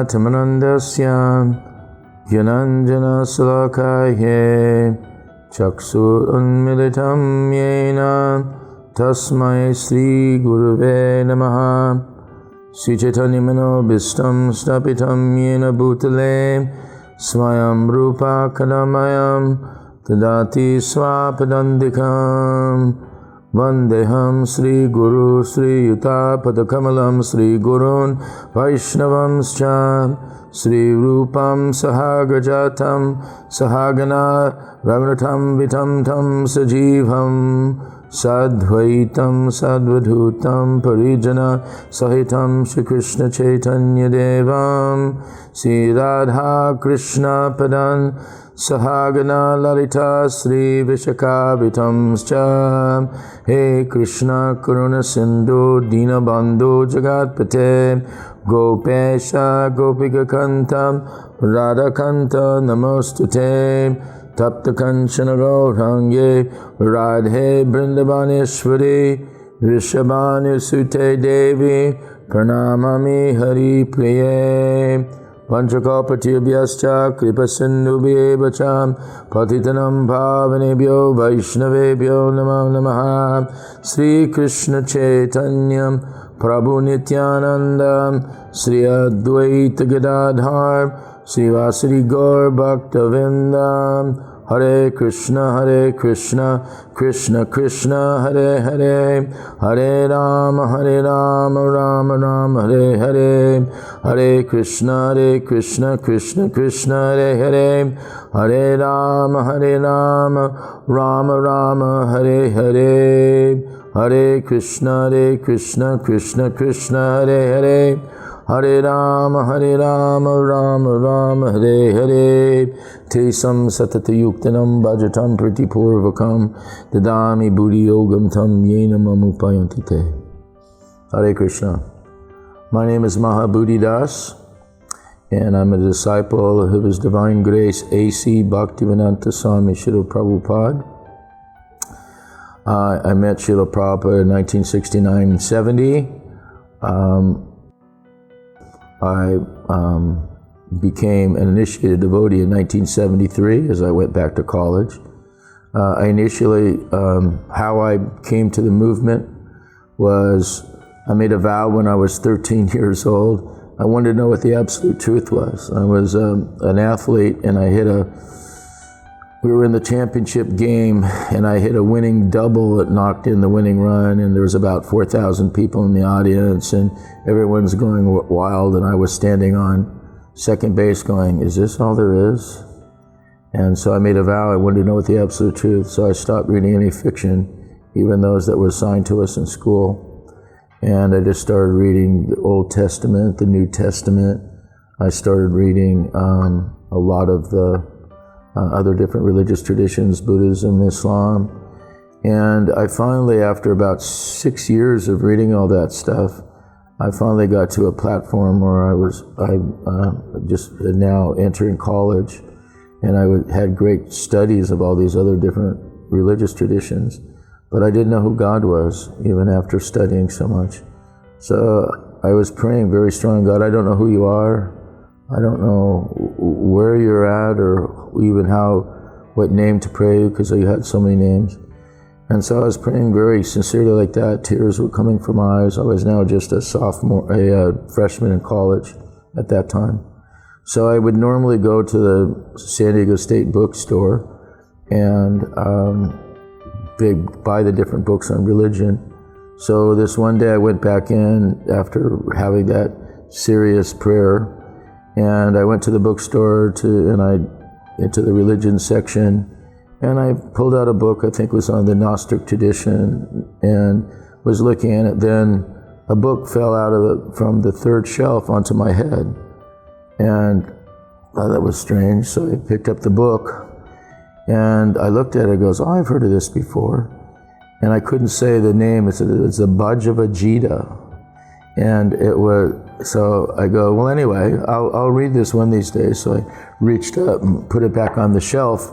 Tamanandasya Gyananjana Salakaye Chaksur Unmilitam Yena Tasmai Sri Guruve Namaha Sri Chaitanya Mano Bhistam Stapitam Yena Bhutale Swayam Rupa Kadamayam Tadati Swapadandikam Vandeham Sri Guru Sri Yuta Padakamalam Sri Gurun Vaishnavamscha Sri Rupam Sahagajatam Sahagana Raghunatam Vitam Tam Sajivam Sadvaitam Sadvadhutam Parijana Sahitam Shri Krishna Chaitanya Devam Sri Radha Krishna Padan Sahagana Lalita Sri Vishakavitamscha He Krishna Karuna Sindhu Dina Bandhu Jagatpate Gopesha Gopika Kantam Radha Kanta Namostute Tapta Kanchana Gaurangye Radhe Brindavaneshwari Rishabhanu Sute Devi Pranamami Hari Priye Panchakalpatibhyascha kripasindhubhyevacham patitanam bhavanebhyo vaishnavebhyo namo namaha Sri Krishna Chaitanyam Prabhu Nityananda Sri Advaita Gadadhar Sri Vasari Gaur Bhaktavinda Hare Krishna Krishna Krishna Hare Hare Hare Rama Rama Rama Hare Hare Hare Krishna Krishna Krishna Hare Hare Hare Rama Rama Rama Hare Hare Hare Krishna Krishna Krishna Hare Hare Hare Rama Rama Rama Hare Hare Tesam satatayuktanam bhajatam pratipurvakam dadami buddhi yogam tam yena mamupayantite. Hare Krishna. My name is Mahabuddhi Das, and I'm a disciple of His Divine Grace A.C. Bhaktivedanta Swami Srila Prabhupada. I met Srila Prabhupada in 1969 and 70. I became an initiated devotee in 1973 as I went back to college. I initially, how I came to the movement was I made a vow when I was 13 years old. I wanted to know what the absolute truth was. I was an athlete, and we were in the championship game, and I hit a winning double that knocked in the winning run, and there was about 4,000 people in the audience, and everyone's going wild, and I was standing on second base going, is this all there is? And so I made a vow I wanted to know what the absolute truth, so I stopped reading any fiction, even those that were assigned to us in school. And I just started reading the Old Testament, the New Testament. I started reading a lot of the other different religious traditions, Buddhism, Islam. And I finally, after about 6 years of reading all that stuff, I finally got to a platform where I just now entering college, and I had great studies of all these other different religious traditions, but I didn't know who God was, even after studying so much. So I was praying very strong, God, I don't know who you are. I don't know where you're at or even what name to pray, because you had so many names. And so I was praying very sincerely like that. Tears were coming from my eyes. I was now just a freshman in college at that time. So I would normally go to the San Diego State bookstore and buy the different books on religion. So this one day I went back in after having that serious prayer, and I went to the bookstore into the religion section, and I pulled out a book I think was on the Gnostic tradition and was looking at it. Then a book fell out from the third shelf onto my head, And thought that was strange, so I picked up the book, and I looked at it, it goes, oh, I've heard of this before. And I couldn't say the name, it's the Bhagavad Gita. And it was, so I go, well, anyway, I'll read this one these days. So I reached up and put it back on the shelf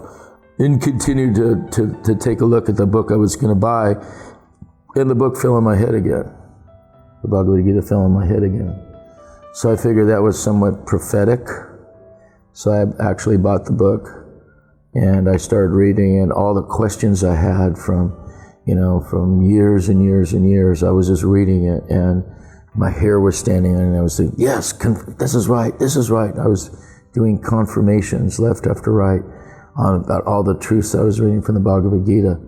and continued to take a look at the book I was going to buy. And the book fell in my head again. The Bhagavad Gita fell in my head again. So I figured that was somewhat prophetic. So I actually bought the book and I started reading, and all the questions I had from years and years and years, I was just reading it, and my hair was standing on it, and I was thinking, yes, this is right, this is right. I was doing confirmations left after right about all the truths I was reading from the Bhagavad Gita.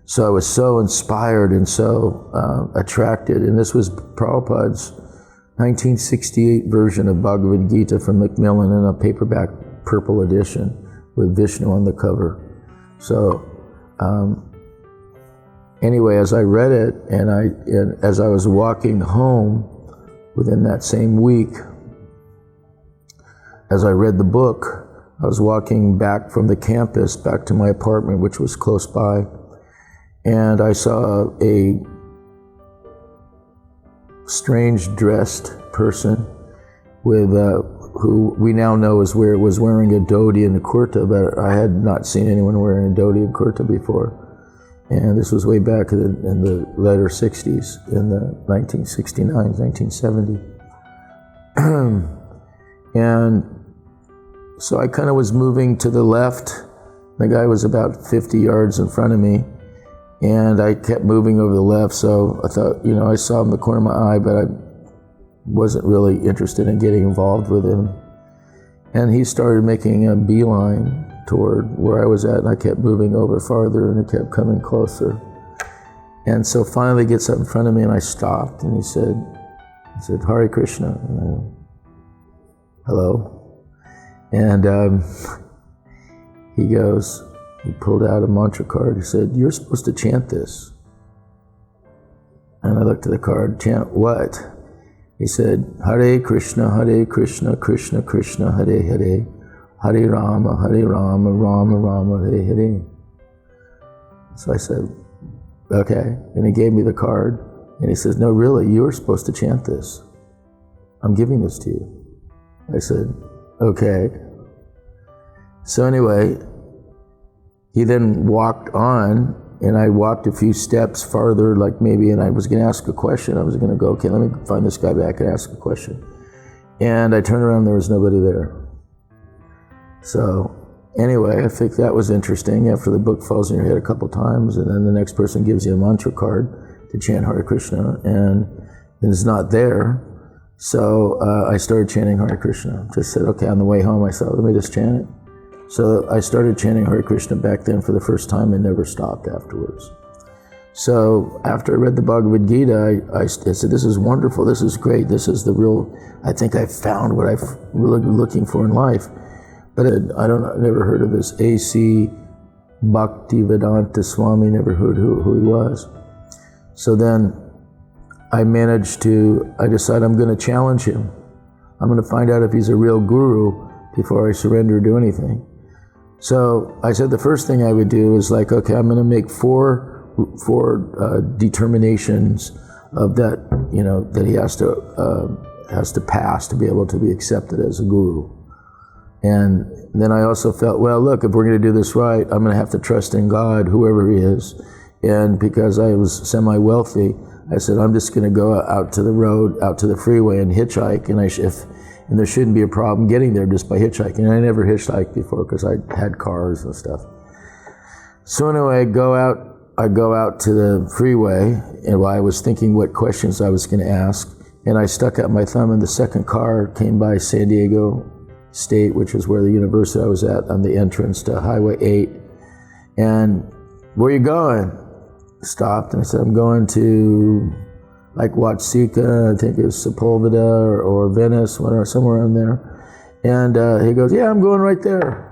So I was so inspired and so attracted, and this was Prabhupada's 1968 version of Bhagavad Gita from Macmillan in a paperback purple edition with Vishnu on the cover. So anyway, as I read it, and as I was walking home within that same week, as I read the book, I was walking back from the campus back to my apartment, which was close by, and I saw a strange dressed person with who we now know was wearing a dhoti and a kurta, but I had not seen anyone wearing a dhoti and kurta before. And this was way back in the later 60s, in the 1969, 1970. And so I kind of was moving to the left. The guy was about 50 yards in front of me, and I kept moving over the left, so I thought, I saw him in the corner of my eye, but I wasn't really interested in getting involved with him. And he started making a beeline toward where I was at, and I kept moving over farther, and it kept coming closer. And so finally he gets up in front of me, and I stopped, and he said, Hare Krishna. And I went, hello. And he pulled out a mantra card. He said, you're supposed to chant this. And I looked at the card, chant what? He said, Hare Krishna, Krishna Krishna, Hare Hare, Hare Rama, Rama Rama, Hare Hare. So I said, okay. And he gave me the card, and he says, no, really, you're supposed to chant this. I'm giving this to you. I said, okay. So anyway, he then walked on, and I walked a few steps farther, and I was going to ask a question. I was going to go, okay, let me find this guy back and ask a question. And I turned around, there was nobody there. So anyway, I think that was interesting. After the book falls in your head a couple times, and then the next person gives you a mantra card to chant Hare Krishna, and it's not there. So I started chanting Hare Krishna. Just said, okay, on the way home, I thought, let me just chant it. So I started chanting Hare Krishna back then for the first time and never stopped afterwards. So after I read the Bhagavad Gita, I said, this is wonderful, this is great, this is the real, I think I found what I've really been looking for in life. But I never heard of this A.C. Bhaktivedanta Swami, never heard who he was. So then I decided I'm going to challenge him. I'm going to find out if he's a real guru before I surrender or do anything. So I said the first thing I would do is okay, I'm going to make four determinations of that, that he has to pass to be able to be accepted as a guru. And then I also felt, well, look, if we're going to do this right, I'm going to have to trust in God, whoever he is. And because I was semi-wealthy, I said, I'm just going to go out to the road, out to the freeway and hitchhike, and there shouldn't be a problem getting there just by hitchhiking. And I never hitchhiked before because I had cars and stuff. So anyway, I go out to the freeway, and while I was thinking what questions I was going to ask, and I stuck out my thumb, and the second car came by San Diego State, which is where the university I was at, on the entrance to Highway 8. And where are you going? Stopped, and I said, I'm going to Watsika, I think it's Sepulveda or Venice, whatever, somewhere around there. And he goes, yeah, I'm going right there.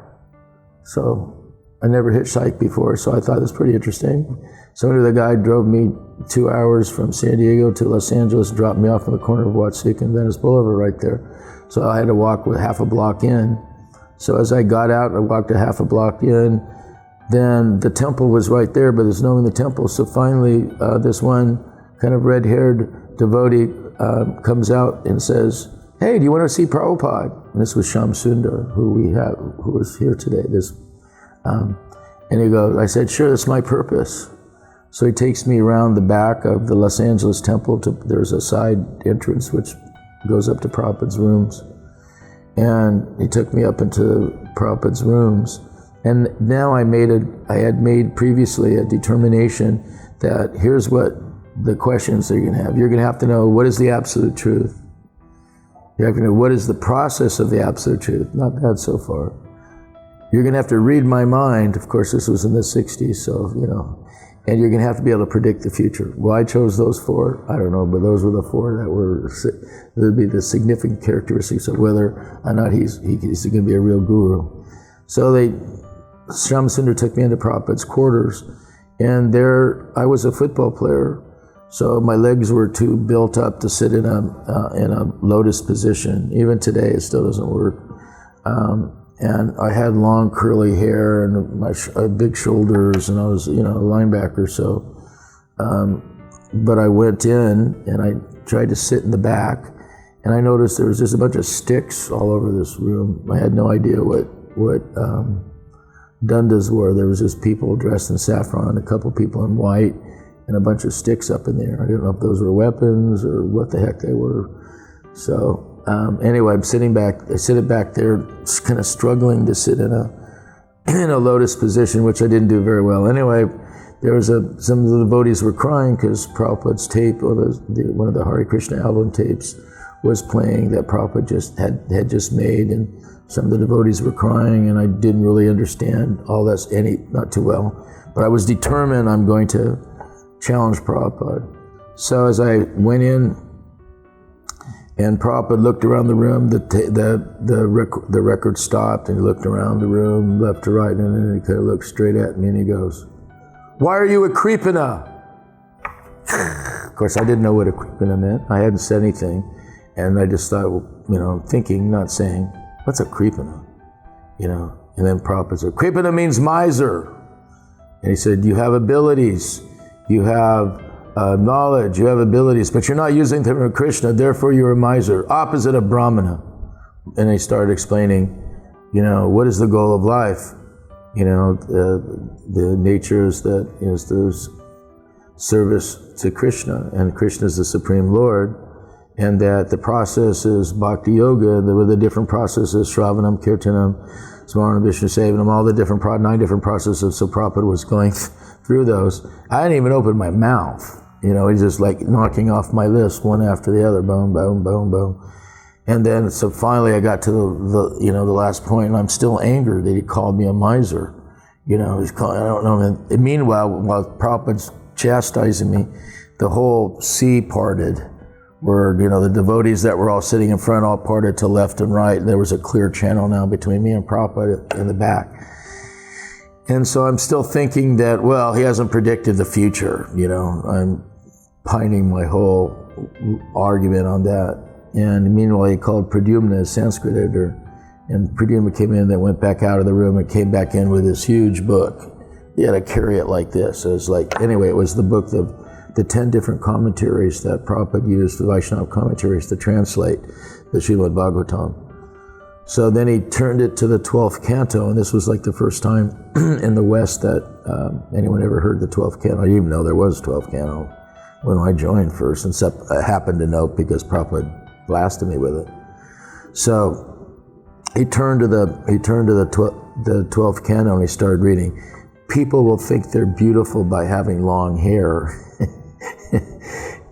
So I never hitchhiked before, so I thought it was pretty interesting. So anyway, the guy drove me 2 hours from San Diego to Los Angeles, dropped me off in the corner of Watsika and Venice Boulevard right there. So I had to walk with half a block in. So as I got out, I walked a half a block in, then the temple was right there, but there's no one in the temple. So finally, this one kind of red-haired devotee comes out and says, "Hey, do you want to see Prabhupada?" And this was Shyam Sundar, who was here today. And he goes, I said, "Sure, that's my purpose." So he takes me around the back of the Los Angeles temple. There's a side entrance which goes up to Prabhupada's rooms. And he took me up into Prabhupada's rooms. And now I had made previously a determination that here's what the questions that you're going to have. You're going to have to know, what is the absolute truth? You have to know, what is the process of the absolute truth? Not bad so far. You're going to have to read my mind. Of course, this was in the 60s, so, and you're going to have to be able to predict the future. Why I chose those four, I don't know, but those were the four that would be the significant characteristics of whether or not he's going to be a real guru. So Shyam Sundar took me into Prabhupada's quarters, and there I was a football player, so my legs were too built up to sit in a lotus position. Even today, it still doesn't work. And I had long curly hair and my big shoulders, and I was, a linebacker. So, but I went in and I tried to sit in the back, and I noticed there was just a bunch of sticks all over this room. I had no idea what dundas were. There was just people dressed in saffron, a couple people in white, and a bunch of sticks up in there. I didn't know if those were weapons or what the heck they were. So. Anyway, I'm sitting back there, kind of struggling to sit in a lotus position, which I didn't do very well. Anyway, there was some of the devotees were crying because Prabhupada's tape, or one of the Hare Krishna album tapes, was playing that Prabhupada had just made, and some of the devotees were crying, and I didn't really understand all that not too well. But I was determined I'm going to challenge Prabhupada. So as I went in, and Prabhupada looked around the room, the record stopped, and he looked around the room, left to right, and then he kind of looked straight at me, and he goes, "Why are you a Kripana?" Of course, I didn't know what a Kripana meant. I hadn't said anything, and I just thought, thinking, not saying, what's a Kripana? And then Prabhupada said, "Kripana means miser." And he said, "You have abilities, you have knowledge, you have abilities, but you're not using them for Krishna, therefore you're a miser, opposite of Brahmana." And he started explaining, what is the goal of life? The nature is that there's service to Krishna, and Krishna is the Supreme Lord, and that the process is Bhakti Yoga, and there were the different processes, Shravanam, Kirtanam, Smaranam, Vishnu Sevanam, all the 9 different processes, so Prabhupada was going through those. I didn't even open my mouth. He's just like knocking off my list one after the other, boom, boom, boom, boom. And then, so finally I got to the last point, and I'm still angered that he called me a miser. He's calling, I don't know. And meanwhile, while Prabhupada's chastising me, the whole sea parted, where, the devotees that were all sitting in front all parted to left and right. And there was a clear channel now between me and Prabhupada in the back. And so I'm still thinking that, well, he hasn't predicted the future, I'm pining my whole argument on that. And meanwhile, he called Pradyumna, his Sanskrit editor, and Pradyumna came in, then went back out of the room and came back in with this huge book. He had to carry it like this. It was anyway, it was the book of the 10 different commentaries that Prabhupada used, the Vaishnava commentaries, to translate the Srimad Bhagavatam. So then he turned it to the 12th canto, and this was like the first time in the West that anyone ever heard the 12th canto. I didn't even know there was 12th canto when I joined first, and I happened to know because Prabhupada blasted me with it. So he turned to the 12th canto, and he started reading. "People will think they're beautiful by having long hair."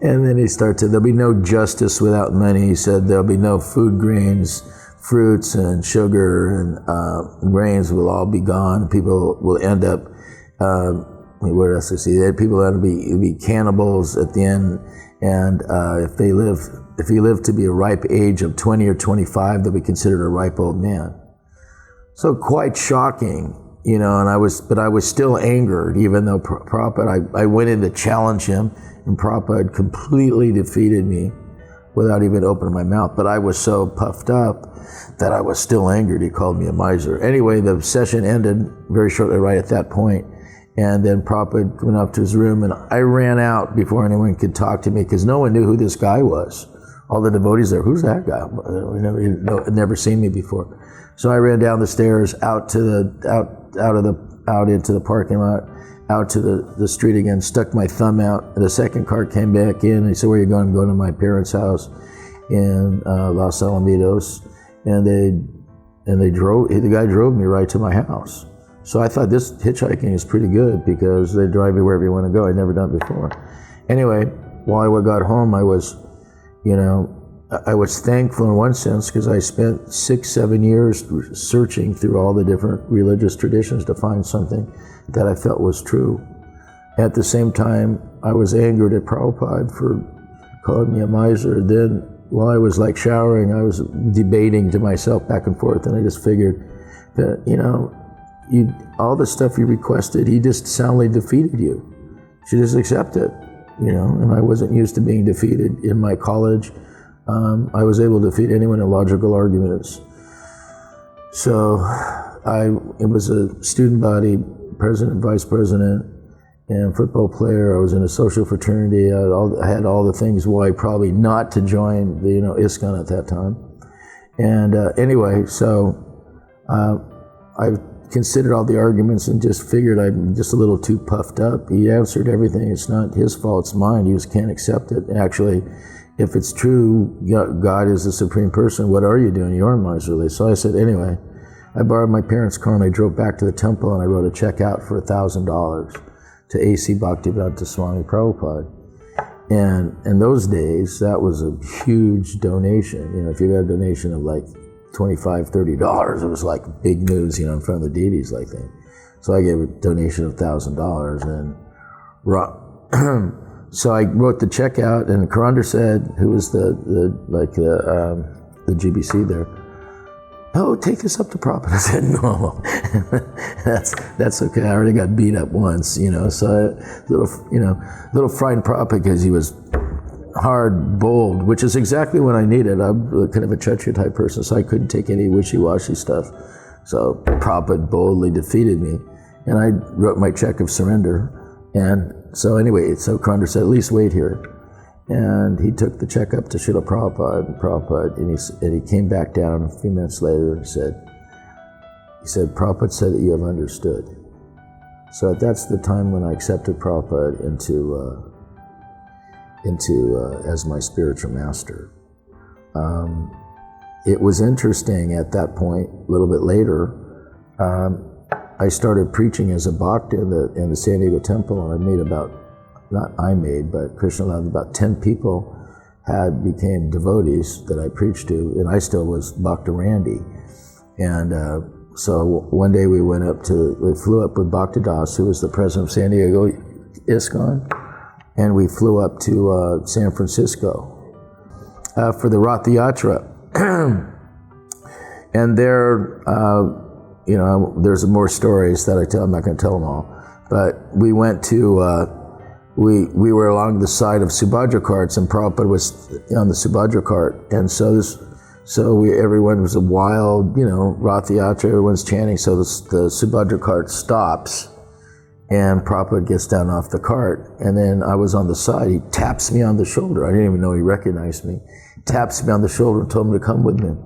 And then he started, "There'll be no justice without money." He said, "There'll be no food grains, fruits and sugar and grains will all be gone. People will end up, what else I see? People will be cannibals at the end, and if you live to be a ripe age of 20 or 25, they'll be considered a ripe old man." So quite shocking, and I was still angered, even though Prabhupada, I went in to challenge him, and Prabhupada completely defeated me. without even opening my mouth. But I was so puffed up that I was still angered. He called me a miser. Anyway, the session ended very shortly right at that point. And then Prabhupada went up to his room, and I ran out before anyone could talk to me because no one knew who this guy was. All the devotees there, who's that guy? Had never seen me before. So I ran down the stairs out into the parking lot, out to the street again, stuck my thumb out, and the second car came back in, and he said, "Where are you going?" "I'm going to my parents' house in Los Alamitos." And the guy drove me right to my house. So I thought this hitchhiking is pretty good because they drive you wherever you want to go. I'd never done it before. Anyway, while I got home, I was thankful in one sense because I spent 6-7 years searching through all the different religious traditions to find something that I felt was true. At the same time, I was angered at Prabhupada for calling me a miser. Then, while I was like showering, I was debating to myself back and forth, and I just figured that, all the stuff you requested, he just soundly defeated you. You should just accept it, and I wasn't used to being defeated. In my college, I was able to defeat anyone in logical arguments. So it was a student body, president, vice president, and football player. I was in a social fraternity. I had all the things why probably not to join the ISKCON at that time. And anyway, so I considered all the arguments and just figured I'm just a little too puffed up. He answered everything. It's not his fault, it's mine. You just can't accept it. Actually, if it's true, God is the supreme person, what are you doing? You're miserly. So I said, anyway, I borrowed my parents' car and I drove back to the temple and I wrote a check out for $1,000 to A.C. Bhaktivedanta Swami Prabhupada. And in those days, that was a huge donation. If you got a donation of like $25, $30, it was like big news, in front of the deities like that. So I gave a donation of $1,000 and so I wrote the check out, and Karandar said, who was the GBC there, "Oh, take this up to Prabhupada." I said, "No, that's okay. I already got beat up once, So little frightened Prabhupada because he was hard, bold, which is exactly what I needed. I'm kind of a Kshatriya type person, so I couldn't take any wishy-washy stuff. So Prabhupada boldly defeated me, and I wrote my check of surrender. And so anyway, so Karandar said, "At least wait here." And he took the check up to Srila Prabhupada, and he came back down a few minutes later and he said, "Prabhupada said that you have understood." So that's the time when I accepted Prabhupada as my spiritual master. It was interesting at that point, a little bit later, I started preaching as a bhakta in the San Diego temple, and but Krishna allowed about 10 people became devotees that I preached to, and I still was Bhakta Randy. And so one day we flew up with Bhakta Das, who was the president of San Diego ISKCON, and we flew up to San Francisco for the Rath Yatra. And there, there's more stories that I tell. I'm not going to tell them all, but we went to. We were along the side of Subhadra carts, and Prabhupada was on the Subhadra cart, and everyone was a wild, Rath Yatra, everyone's chanting. So the Subhadra cart stops, and Prabhupada gets down off the cart, and then I was on the side. He taps me on the shoulder. I didn't even know he recognized me. Taps me on the shoulder and told me to come with him.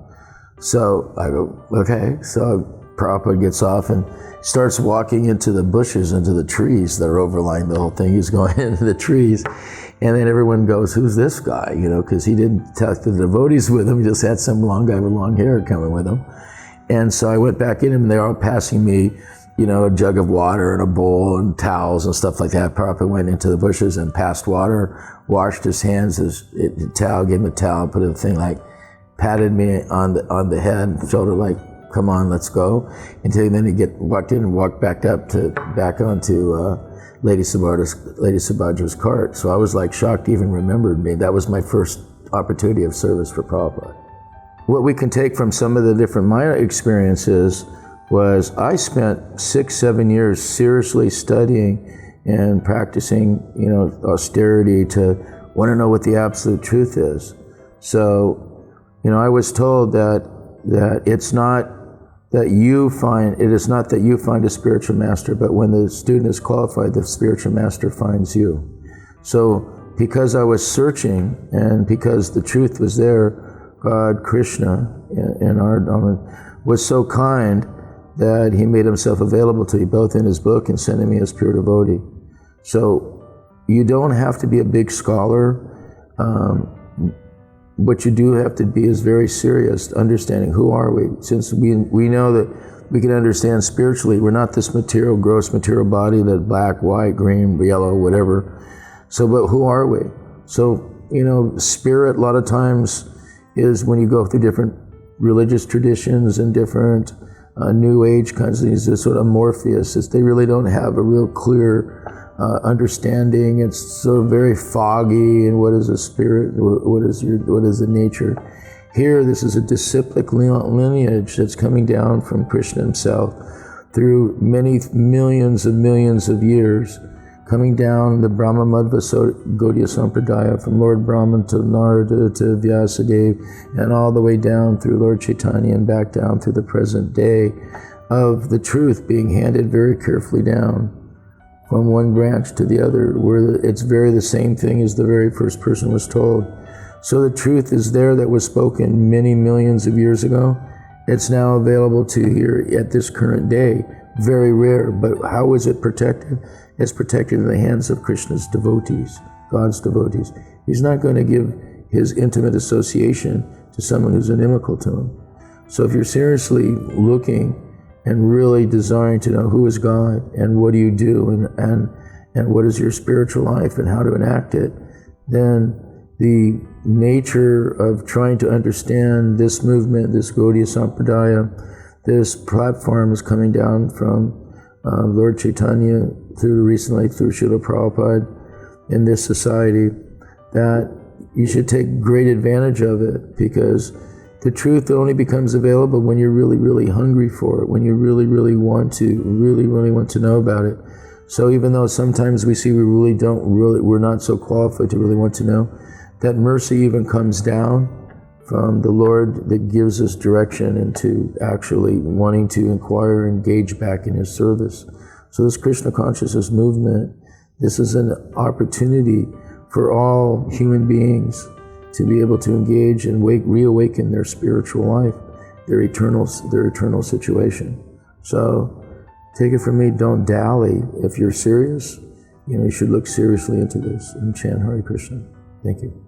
So I go, okay. So Prabhupada gets off and starts walking into the bushes, into the trees that are overlying the whole thing. He's going into the trees, and then everyone goes, "Who's this guy?" Because he didn't talk to the devotees with him. He just had some long guy with long hair coming with him. And so I went back in, and they're all passing me, a jug of water and a bowl and towels and stuff like that. Prabhupada went into the bushes and passed water, washed his hands, gave him a towel, put in a thing, patted me on the head, shoulder, "Come on, let's go." Until then he walked in and walked back onto Lady Subhadra's cart. So I was shocked he even remembered me. That was my first opportunity of service for Prabhupada. What we can take from some of the different Maya experiences was I spent 6-7 years seriously studying and practicing, austerity to want to know what the absolute truth is. So, I was told that it's not that you find, it is not that you find a spiritual master, but when the student is qualified, the spiritual master finds you. So, because I was searching, and because the truth was there, God, Krishna, in our was so kind that he made himself available to me, both in his book and sending me as pure devotee. So you don't have to be a big scholar. What you do have to be is very serious, understanding who are we. Since we know that we can understand spiritually, we're not this material, gross material body, that black, white, green, yellow, whatever. So, but who are we? So, spirit a lot of times is when you go through different religious traditions and different New Age kinds of things, they're sort of amorphous. They really don't have a real clear understanding. It's sort of very foggy. And what is a spirit? What is the nature? Here, this is a disciplic lineage that's coming down from Krishna himself through many millions of years, coming down the Brahma Madhva Gaudiya Sampradaya, from Lord Brahman to Narada to Vyasadeva, and all the way down through Lord Chaitanya and back down through the present day, of the truth being handed very carefully down from one branch to the other, where it's very the same thing as the very first person was told. So the truth is there that was spoken many millions of years ago. It's now available to here at this current day. Very rare, but how is it protected? It's protected in the hands of Krishna's devotees, God's devotees. He's not going to give his intimate association to someone who's inimical to him. So if you're seriously looking and really desiring to know who is God and what do you do and what is your spiritual life and how to enact it, then the nature of trying to understand this movement, this Gaudiya Sampradaya, this platform is coming down from Lord Chaitanya recently through Srila Prabhupada in this society, that you should take great advantage of it, because the truth only becomes available when you're really, really hungry for it, when you really, really want to know about it. So even though sometimes we see we're not so qualified to really want to know, that mercy even comes down from the Lord that gives us direction into actually wanting to inquire and engage back in his service. So this Krishna Consciousness movement, this is an opportunity for all human beings to be able to engage and reawaken their spiritual life, their eternal situation. So take it from me, don't dally. If you're serious, you should look seriously into this and chant Hare Krishna. Thank you.